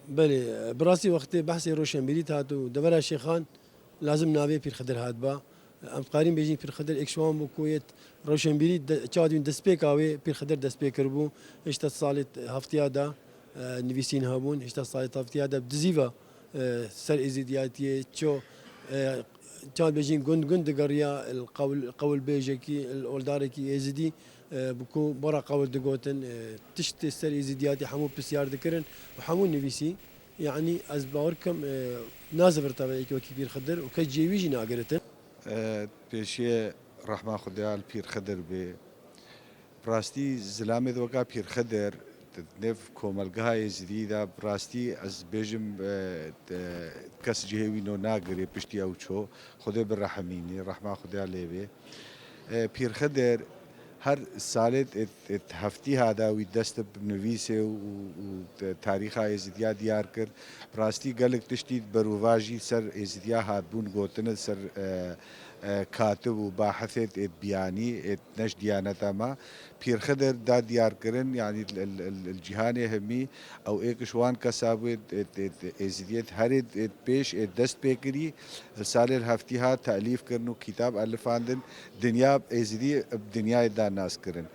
بله براسي وقت بحث روشنبیری هاتو دبر شيخان لازم ناوي بير خدر هات با ام قارين بيجين بير خدر اكشوان بو كويت روشنبیری چادين دسبيك اوي بير خدر دسبيك كربو اشتا صالت هفتيادا نويسين هابون اشتا صالت هفتيادا بدزيفا سر ازيدياتي تشو كان بيجين جند دقريا القول بيجكي الاولداركي ازدي بكو برا قول دقوتن تشت سر ازدياتي حمو بسيار ذكرن وحمو نفيسي يعني از باوركم نازفر تبعي كبير خدر وكجيويجي ناقرتن پێشێ ڕەحما خودیال پیر خدر بێ ڕاستی زلامێ وەکا پیر خدر نێف کۆمەلگای زیدا ڕاستی ئەس بێژم کەس جێوینۆ ناگرێ پشتی ئەو چۆ خودێ بڕەحەمینی ڕەحما خودیا لێوێ پیر خدر هەر ساڵێت هەفتی هاداوی دەستە بنوویسێ و تاریخا ئێزیدیا دیار کرد ڕاستی گەلک تشتی بەروڤژی سەر ئێزیدیا هاتبوون گۆتنە سەر كاتب وباحثت بياني نش ديانتا ما بير خدر دا ديار كرن يعني الجهاني همي او ايك شوان كسابت ازديت هرد بيش دست بيكري سال الهفتيها تأليف كرنو كتاب ألف عندن دنيا ازدي دنيا دا ناس كرن